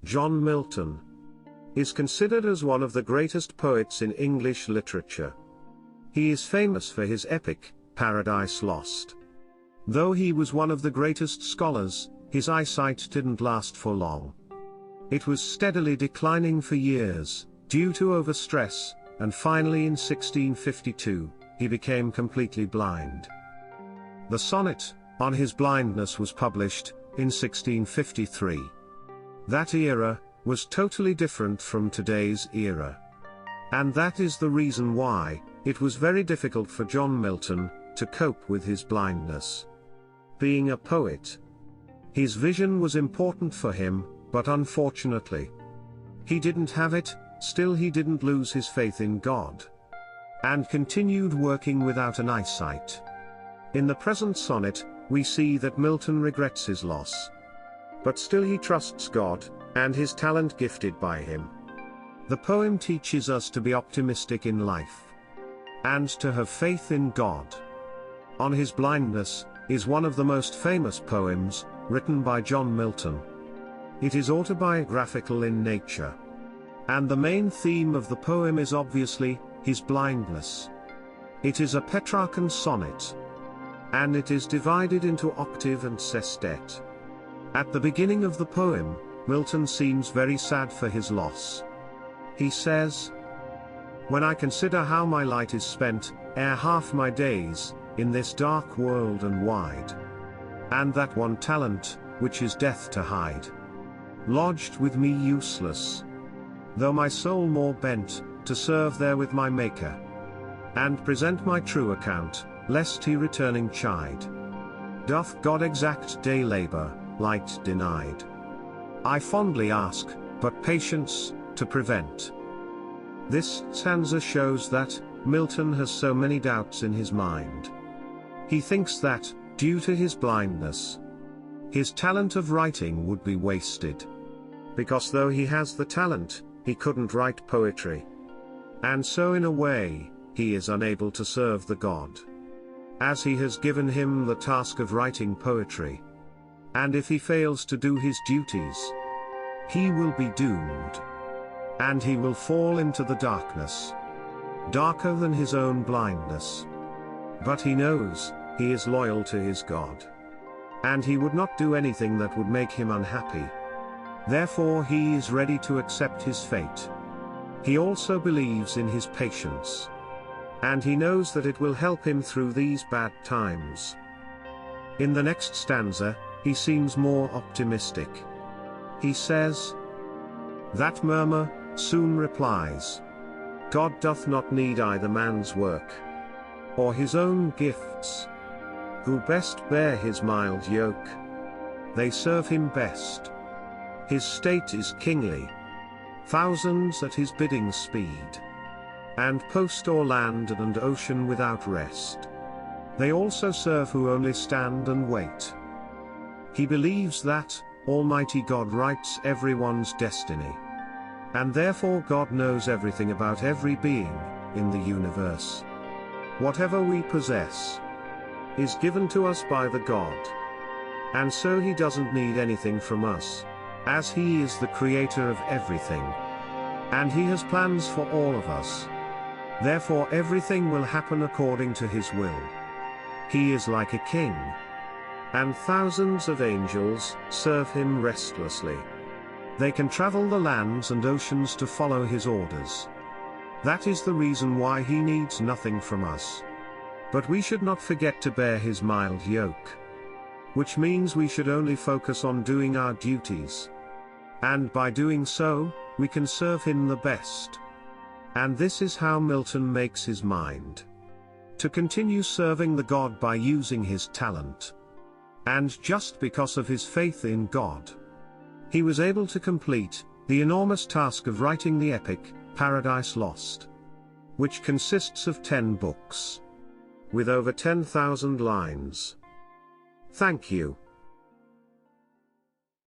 John Milton, is considered as one of the greatest poets in English literature. He is famous for his epic, Paradise Lost. Though he was one of the greatest scholars, his eyesight didn't last for long. It was steadily declining for years, due to overstress, and finally in 1652, he became completely blind. The sonnet, on his blindness, was published in 1653. That era was totally different from today's era. And that is the reason why it was very difficult for John Milton to cope with his blindness. Being a poet, his vision was important for him, but unfortunately, he didn't have it. Still, he didn't lose his faith in God, and continued working without an eyesight. In the present sonnet, we see that Milton regrets his loss. But still he trusts God, and his talent gifted by him. The poem teaches us to be optimistic in life, and to have faith in God. On His Blindness is one of the most famous poems written by John Milton. It is autobiographical in nature. And the main theme of the poem is obviously his blindness. It is a Petrarchan sonnet, and it is divided into octave and sestet. At the beginning of the poem, Milton seems very sad for his loss. He says, "When I consider how my light is spent, ere half my days, in this dark world and wide, and that one talent, which is death to hide, lodged with me useless, though my soul more bent, to serve there with my Maker, and present my true account, lest he returning chide. Doth God exact day labor, light denied? I fondly ask, but patience, to prevent." This stanza shows that Milton has so many doubts in his mind. He thinks that, due to his blindness, his talent of writing would be wasted. Because though he has the talent, he couldn't write poetry. And so in a way, he is unable to serve the God, as he has given him the task of writing poetry. And if he fails to do his duties, he will be doomed. And he will fall into the darkness, darker than his own blindness. But he knows, he is loyal to his God, and he would not do anything that would make him unhappy. Therefore he is ready to accept his fate. He also believes in his patience, and he knows that it will help him through these bad times. In the next stanza, he seems more optimistic. He says, "That murmur soon replies, God doth not need either man's work, or his own gifts, who best bear his mild yoke. They serve him best. His state is kingly, thousands at his bidding speed, and post o'er land and ocean without rest. They also serve who only stand and wait." He believes that Almighty God writes everyone's destiny, and therefore God knows everything about every being in the universe. Whatever we possess is given to us by the God, and so he doesn't need anything from us, as he is the creator of everything, and he has plans for all of us. Therefore everything will happen according to his will. He is like a king, and thousands of angels serve him restlessly. They can travel the lands and oceans to follow his orders. That is the reason why he needs nothing from us. But we should not forget to bear his mild yoke, which means we should only focus on doing our duties. And by doing so, we can serve him the best. And this is how Milton makes his mind to continue serving the God by using his talent. And just because of his faith in God, he was able to complete the enormous task of writing the epic, Paradise Lost, which consists of 10 books, with over 10,000 lines. Thank you.